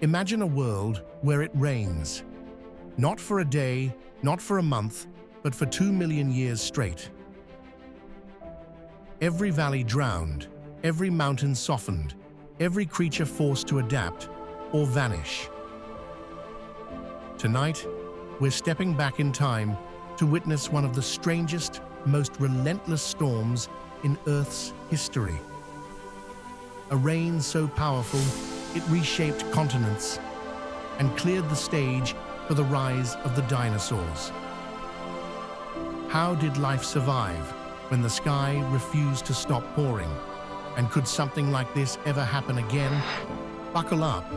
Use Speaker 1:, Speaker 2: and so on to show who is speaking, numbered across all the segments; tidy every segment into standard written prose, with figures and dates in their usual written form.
Speaker 1: Imagine a world where it rains. Not for a day, not for a month, but for 2 million years straight. Every valley drowned, every mountain softened, every creature forced to adapt or vanish. Tonight, we're stepping back in time to witness one of the strangest, most relentless storms in Earth's history. A rain so powerful, it reshaped continents and cleared the stage for the rise of the dinosaurs. How did life survive when the sky refused to stop pouring? And could something like this ever happen again? Buckle up,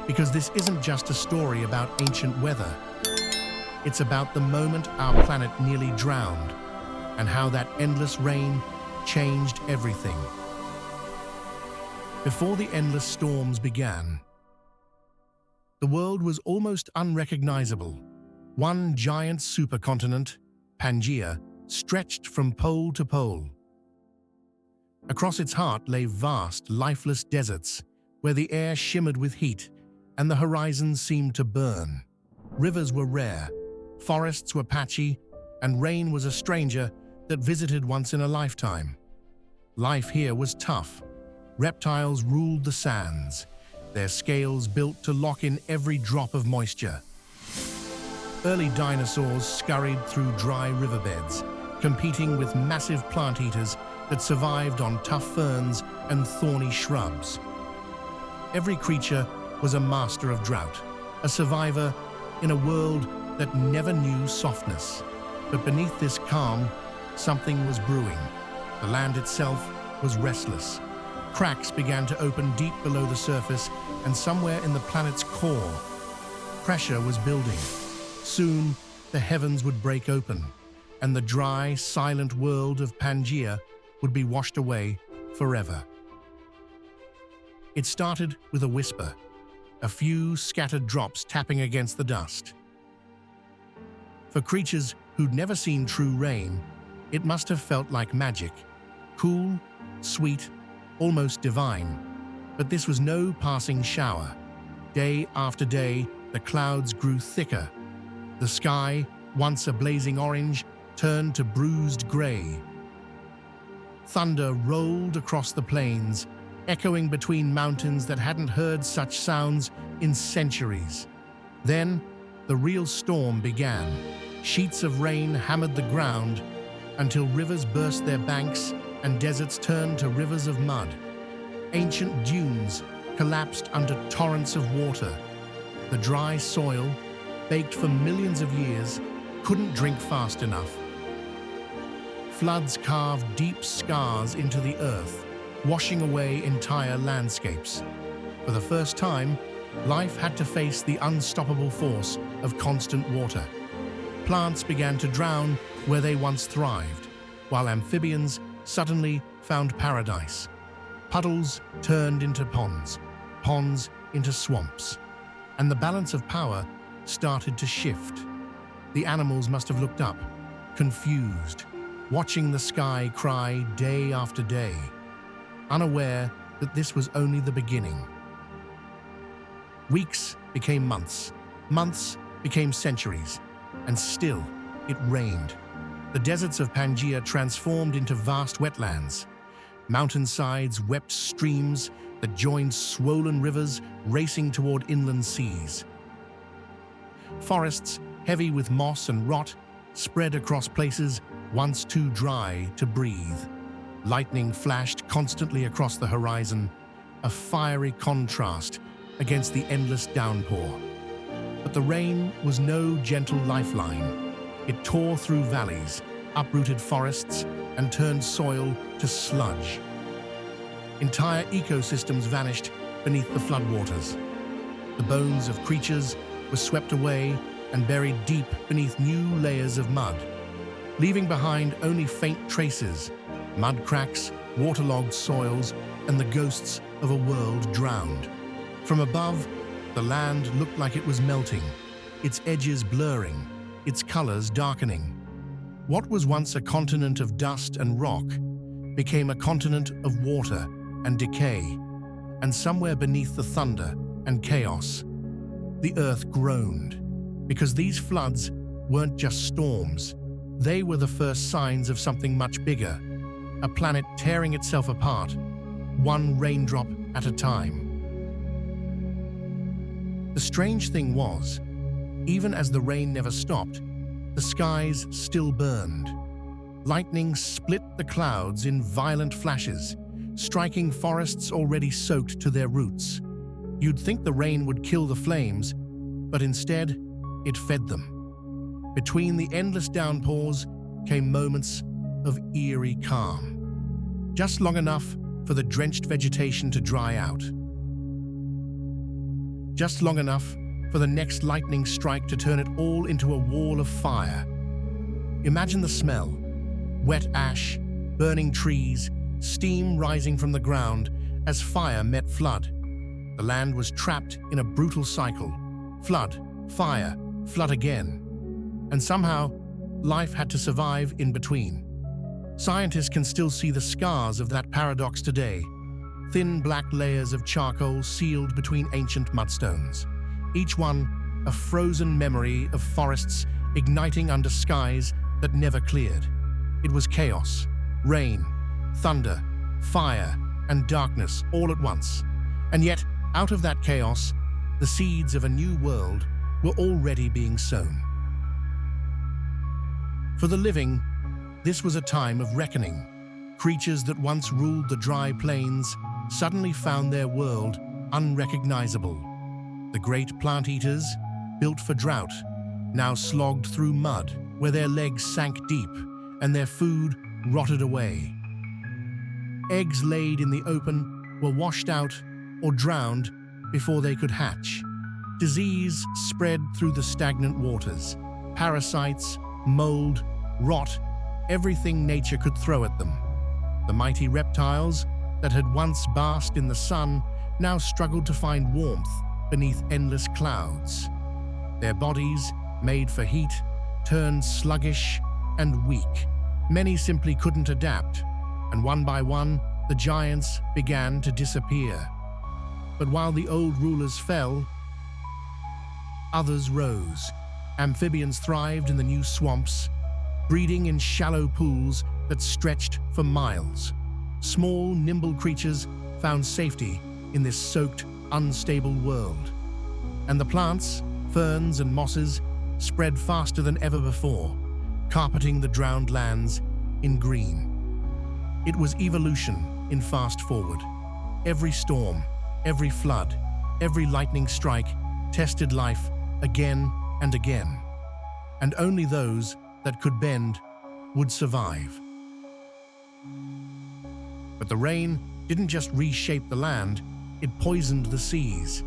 Speaker 1: because this isn't just a story about ancient weather. It's about the moment our planet nearly drowned and how that endless rain changed everything. Before the endless storms began, the world was almost unrecognizable. One giant supercontinent, Pangaea, stretched from pole to pole. Across its heart lay vast, lifeless deserts, where the air shimmered with heat and the horizon seemed to burn. Rivers were rare, forests were patchy, and rain was a stranger that visited once in a lifetime. Life here was tough. Reptiles ruled the sands, their scales built to lock in every drop of moisture. Early dinosaurs scurried through dry riverbeds, competing with massive plant eaters that survived on tough ferns and thorny shrubs. Every creature was a master of drought, a survivor in a world that never knew softness. But beneath this calm, something was brewing. The land itself was restless. Cracks began to open deep below the surface, and somewhere in the planet's core, pressure was building. Soon, the heavens would break open, and the dry, silent world of Pangaea would be washed away forever. It started with a whisper, a few scattered drops tapping against the dust. For creatures who'd never seen true rain, it must have felt like magic, cool, sweet, almost divine. But this was no passing shower. Day after day, the clouds grew thicker. The sky, once a blazing orange, turned to bruised gray. Thunder rolled across the plains, echoing between mountains that hadn't heard such sounds in centuries. Then, the real storm began. Sheets of rain hammered the ground until rivers burst their banks and deserts turned to rivers of mud. Ancient dunes collapsed under torrents of water. The dry soil, baked for millions of years, couldn't drink fast enough. Floods carved deep scars into the earth, washing away entire landscapes. For the first time, life had to face the unstoppable force of constant water. Plants began to drown where they once thrived, while amphibians suddenly found paradise. Puddles turned into ponds, ponds into swamps, and the balance of power started to shift. The animals must have looked up, confused, watching the sky cry day after day, unaware that this was only the beginning. Weeks became months, months became centuries, and still it rained. The deserts of Pangaea transformed into vast wetlands. Mountainsides wept streams that joined swollen rivers racing toward inland seas. Forests, heavy with moss and rot, spread across places once too dry to breathe. Lightning flashed constantly across the horizon, a fiery contrast against the endless downpour. But the rain was no gentle lifeline. It tore through valleys, uprooted forests, and turned soil to sludge. Entire ecosystems vanished beneath the floodwaters. The bones of creatures were swept away and buried deep beneath new layers of mud, leaving behind only faint traces, mud cracks, waterlogged soils, and the ghosts of a world drowned. From above, the land looked like it was melting, its edges blurring, its colors darkening. What was once a continent of dust and rock became a continent of water and decay, and somewhere beneath the thunder, and chaos. The earth groaned, because these floods weren't just storms. They were the first signs of something much bigger, a planet tearing itself apart, one raindrop at a time. The strange thing was, even as the rain never stopped, the skies still burned. Lightning split the clouds in violent flashes, striking forests already soaked to their roots. You'd think the rain would kill the flames, but instead, it fed them. Between the endless downpours came moments of eerie calm, just long enough for the drenched vegetation to dry out. Just long enough for the next lightning strike to turn it all into a wall of fire. Imagine the smell: wet ash, burning trees, steam rising from the ground as fire met flood. The land was trapped in a brutal cycle: flood, fire, flood again. And somehow, life had to survive in between. Scientists can still see the scars of that paradox today: thin black layers of charcoal sealed between ancient mudstones, each one a frozen memory of forests igniting under skies that never cleared. It was chaos, rain, thunder, fire, and darkness all at once. And yet, out of that chaos, the seeds of a new world were already being sown. For the living, this was a time of reckoning. Creatures that once ruled the dry plains suddenly found their world unrecognizable. The great plant eaters, built for drought, now slogged through mud where their legs sank deep and their food rotted away. Eggs laid in the open were washed out or drowned before they could hatch. Disease spread through the stagnant waters. Parasites, mold, rot, everything nature could throw at them. The mighty reptiles that had once basked in the sun now struggled to find warmth beneath endless clouds. Their bodies, made for heat, turned sluggish and weak. Many simply couldn't adapt, and one by one, the giants began to disappear. But while the old rulers fell, others rose. Amphibians thrived in the new swamps, breeding in shallow pools that stretched for miles. Small, nimble creatures found safety in this soaked, unstable world. And the plants, ferns and mosses spread faster than ever before, carpeting the drowned lands in green. It was evolution in fast forward. Every storm, every flood, every lightning strike tested life again and again. And only those that could bend would survive. But the rain didn't just reshape the land, it poisoned the seas.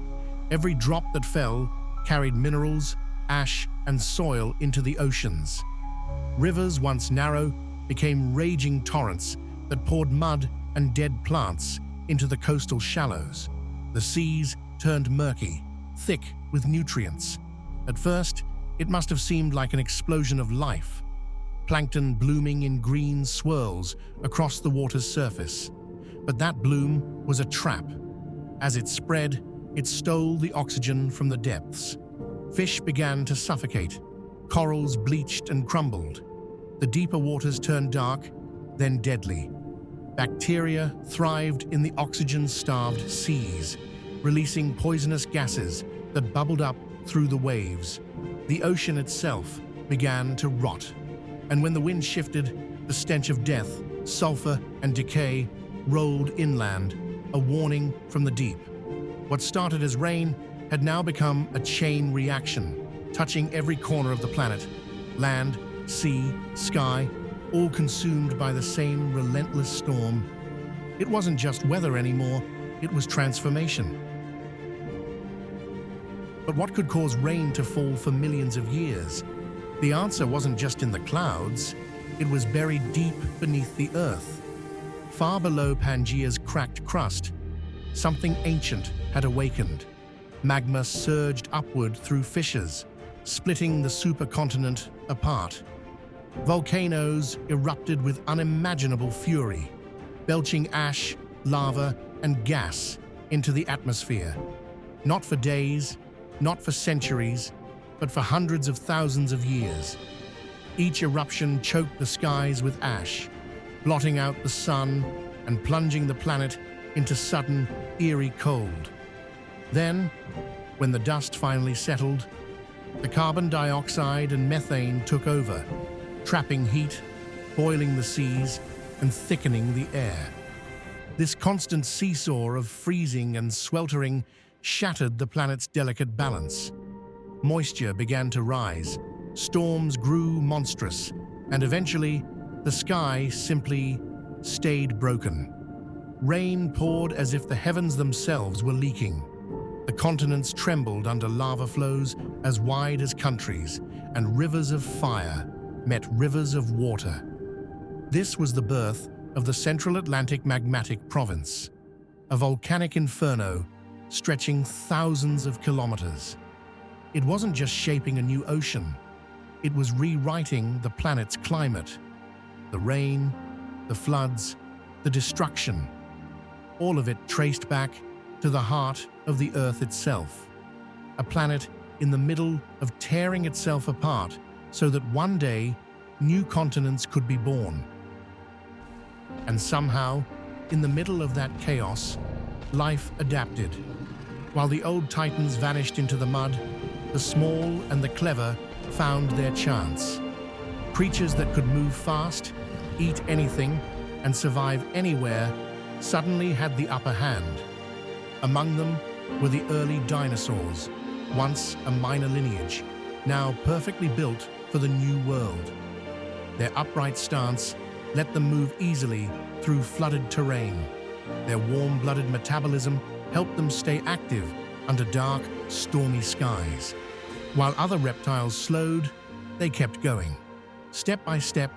Speaker 1: Every drop that fell carried minerals, ash, and soil into the oceans. Rivers, once narrow, became raging torrents that poured mud and dead plants into the coastal shallows. The seas turned murky, thick with nutrients. At first, it must have seemed like an explosion of life. Plankton blooming in green swirls across the water's surface. But that bloom was a trap. As it spread, it stole the oxygen from the depths. Fish began to suffocate. Corals bleached and crumbled. The deeper waters turned dark, then deadly. Bacteria thrived in the oxygen-starved seas, releasing poisonous gases that bubbled up through the waves. The ocean itself began to rot. And when the wind shifted, the stench of death, sulfur, and decay rolled inland, a warning from the deep. What started as rain had now become a chain reaction, touching every corner of the planet. Land, sea, sky, all consumed by the same relentless storm. It wasn't just weather anymore, it was transformation. But what could cause rain to fall for millions of years? The answer wasn't just in the clouds, it was buried deep beneath the earth. Far below Pangaea's cracked crust, something ancient had awakened. Magma surged upward through fissures, splitting the supercontinent apart. Volcanoes erupted with unimaginable fury, belching ash, lava, and gas into the atmosphere. Not for days, not for centuries, but for hundreds of thousands of years. Each eruption choked the skies with ash, blotting out the sun and plunging the planet into sudden, eerie cold. Then, when the dust finally settled, the carbon dioxide and methane took over, trapping heat, boiling the seas, and thickening the air. This constant seesaw of freezing and sweltering shattered the planet's delicate balance. Moisture began to rise, storms grew monstrous, and eventually, the sky simply stayed broken. Rain poured as if the heavens themselves were leaking. The continents trembled under lava flows as wide as countries, and rivers of fire met rivers of water. This was the birth of the Central Atlantic Magmatic Province, a volcanic inferno stretching thousands of kilometers. It wasn't just shaping a new ocean, it was rewriting the planet's climate. The rain, the floods, the destruction, all of it traced back to the heart of the Earth itself, a planet in the middle of tearing itself apart so that one day new continents could be born. And somehow, in the middle of that chaos, life adapted. While the old titans vanished into the mud, the small and the clever found their chance. Creatures that could move fast, eat anything, and survive anywhere suddenly had the upper hand. Among them were the early dinosaurs, once a minor lineage, now perfectly built for the new world. Their upright stance let them move easily through flooded terrain. Their warm-blooded metabolism helped them stay active under dark, stormy skies. While other reptiles slowed, they kept going. Step by step,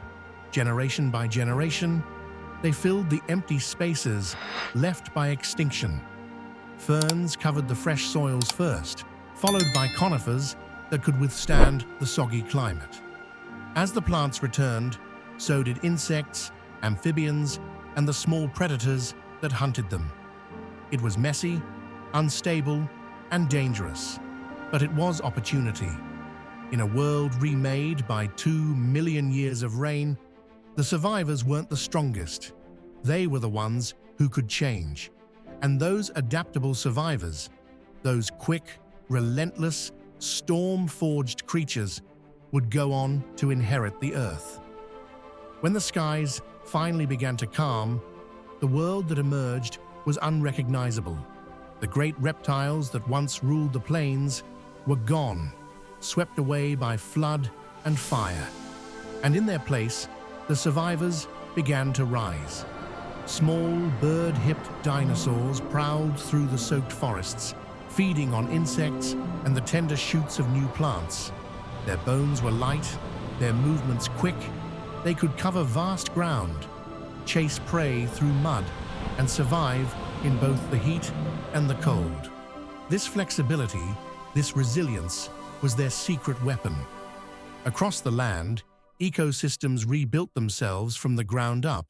Speaker 1: generation by generation, they filled the empty spaces left by extinction. Ferns covered the fresh soils first, followed by conifers that could withstand the soggy climate. As the plants returned, so did insects, amphibians, and the small predators that hunted them. It was messy, unstable, and dangerous, but it was opportunity. In a world remade by 2 million years of rain, the survivors weren't the strongest. They were the ones who could change. And those adaptable survivors, those quick, relentless, storm-forged creatures, would go on to inherit the Earth. When the skies finally began to calm, the world that emerged was unrecognizable. The great reptiles that once ruled the plains were gone, swept away by flood and fire. And in their place, the survivors began to rise. Small, bird-hipped dinosaurs prowled through the soaked forests, feeding on insects and the tender shoots of new plants. Their bones were light, their movements quick. They could cover vast ground, chase prey through mud, and survive in both the heat and the cold. This flexibility, this resilience, was their secret weapon. Across the land, ecosystems rebuilt themselves from the ground up.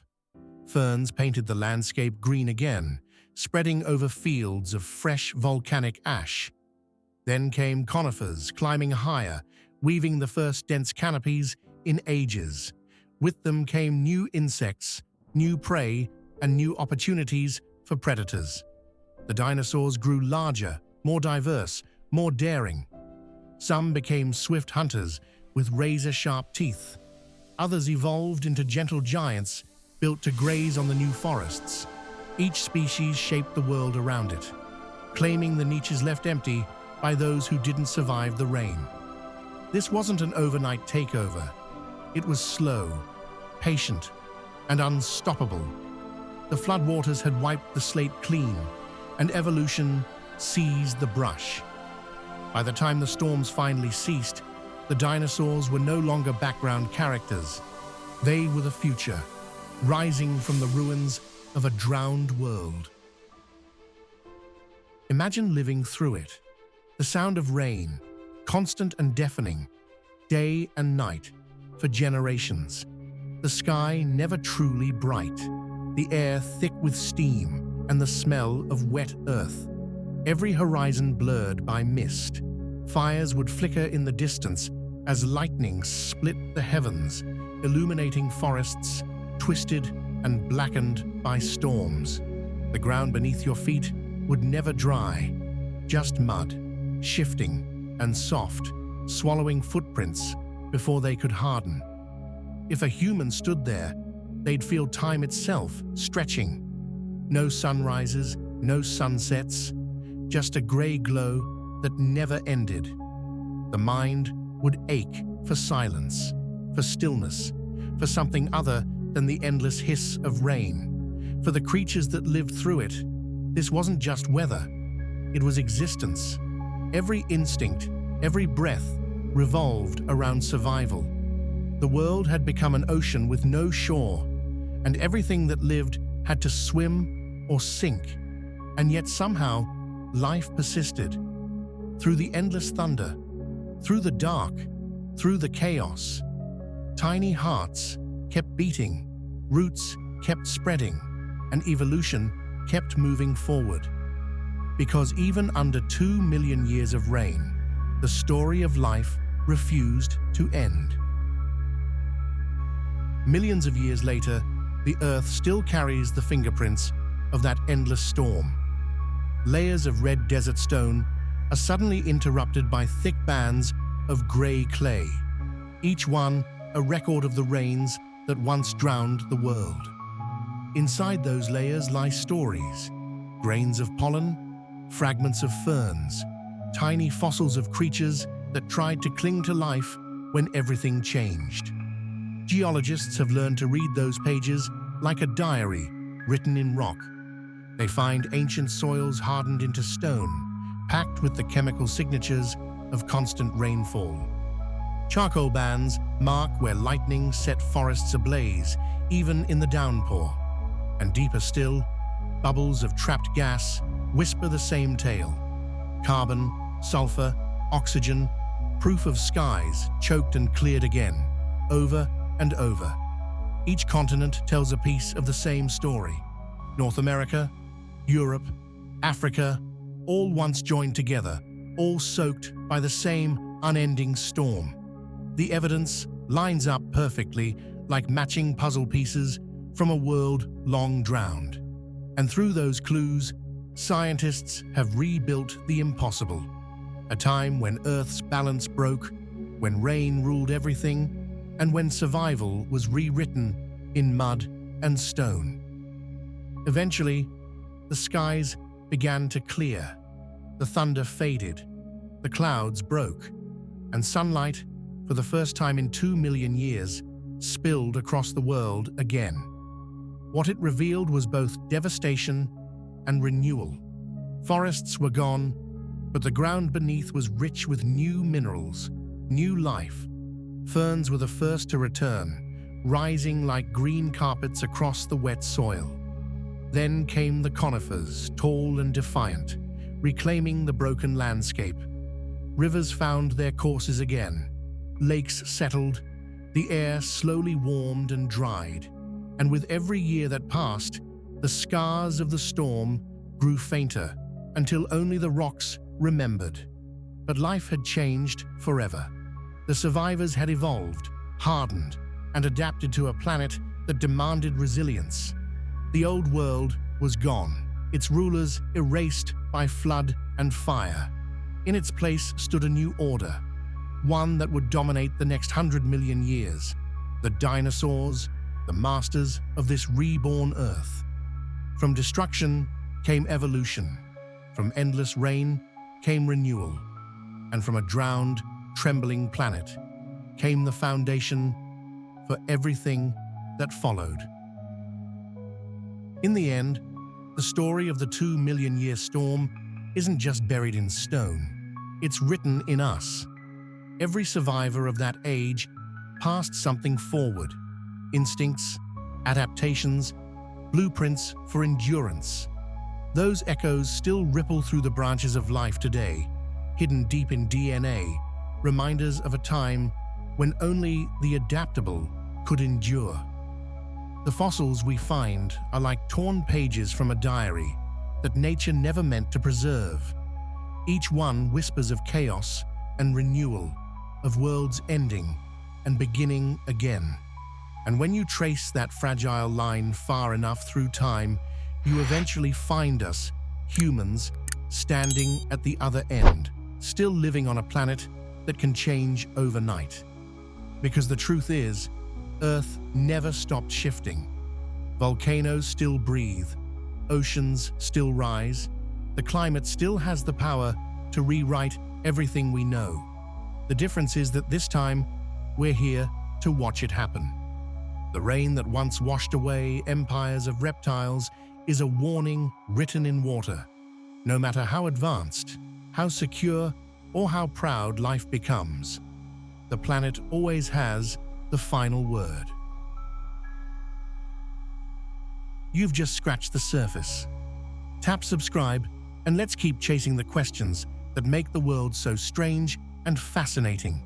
Speaker 1: Ferns painted the landscape green again, spreading over fields of fresh volcanic ash. Then came conifers, climbing higher, weaving the first dense canopies in ages. With them came new insects, new prey, and new opportunities for predators. The dinosaurs grew larger, more diverse, more daring. Some became swift hunters with razor-sharp teeth. Others evolved into gentle giants built to graze on the new forests. Each species shaped the world around it, claiming the niches left empty by those who didn't survive the rain. This wasn't an overnight takeover. It was slow, patient, and unstoppable. The floodwaters had wiped the slate clean, and evolution seized the brush. By the time the storms finally ceased, the dinosaurs were no longer background characters. They were the future, rising from the ruins of a drowned world. Imagine living through it. The sound of rain, constant and deafening, day and night, for generations. The sky never truly bright, the air thick with steam and the smell of wet earth. every horizon blurred by mist. Fires would flicker in the distance as lightning split the heavens, illuminating forests twisted and blackened by storms. The ground beneath your feet would never dry, just mud, shifting and soft, swallowing footprints before they could harden. If a human stood there, they'd feel time itself stretching. No sunrises, no sunsets, just a gray glow that never ended. The mind would ache for silence, for stillness, for something other than the endless hiss of rain. For the creatures that lived through it, this wasn't just weather, it was existence. Every instinct, every breath revolved around survival. The world had become an ocean with no shore, and everything that lived had to swim or sink. And yet somehow, life persisted. Through the endless thunder, through the dark, through the chaos, tiny hearts kept beating, roots kept spreading, and evolution kept moving forward. Because even under 2 million years of rain, the story of life refused to end. Millions of years later, the Earth still carries the fingerprints of that endless storm. Layers of red desert stone are suddenly interrupted by thick bands of gray clay, each one a record of the rains that once drowned the world. Inside those layers lie stories, grains of pollen, fragments of ferns, tiny fossils of creatures that tried to cling to life when everything changed. Geologists have learned to read those pages like a diary written in rock. They find ancient soils hardened into stone, packed with the chemical signatures of constant rainfall. Charcoal bands mark where lightning set forests ablaze, even in the downpour. And deeper still, bubbles of trapped gas whisper the same tale. Carbon, sulfur, oxygen, proof of skies choked and cleared again, over and over. Each continent tells a piece of the same story. North America, Europe, Africa, all once joined together, all soaked by the same unending storm. The evidence lines up perfectly like matching puzzle pieces from a world long drowned. And through those clues, scientists have rebuilt the impossible. A time when Earth's balance broke, when rain ruled everything, and when survival was rewritten in mud and stone. Eventually, the skies began to clear, the thunder faded, the clouds broke, and sunlight, for the first time in 2 million years, spilled across the world again. What it revealed was both devastation and renewal. Forests were gone, but the ground beneath was rich with new minerals, new life. Ferns were the first to return, rising like green carpets across the wet soil. Then came the conifers, tall and defiant, reclaiming the broken landscape. Rivers found their courses again. Lakes settled, the air slowly warmed and dried, and with every year that passed, the scars of the storm grew fainter until only the rocks remembered. But life had changed forever. The survivors had evolved, hardened, and adapted to a planet that demanded resilience. The old world was gone, its rulers erased by flood and fire. In its place stood a new order, one that would dominate the next 100 million years. The dinosaurs, the masters of this reborn Earth. From destruction came evolution. From endless rain came renewal. And from a drowned, trembling planet came the foundation for everything that followed. In the end, the story of the 2 million year storm isn't just buried in stone. It's written in us. Every survivor of that age passed something forward. Instincts, adaptations, blueprints for endurance. Those echoes still ripple through the branches of life today, hidden deep in DNA, reminders of a time when only the adaptable could endure. The fossils we find are like torn pages from a diary, that nature never meant to preserve. Each one whispers of chaos and renewal, of worlds ending and beginning again. And when you trace that fragile line far enough through time, you eventually find us, humans, standing at the other end, still living on a planet that can change overnight. Because the truth is, Earth never stopped shifting. Volcanoes still breathe, oceans still rise, the climate still has the power to rewrite everything we know. The difference is that this time, we're here to watch it happen. The rain that once washed away empires of reptiles is a warning written in water. No matter how advanced, how secure, or how proud life becomes, the planet always has the final word. You've just scratched the surface. Tap subscribe, and let's keep chasing the questions that make the world so strange and fascinating.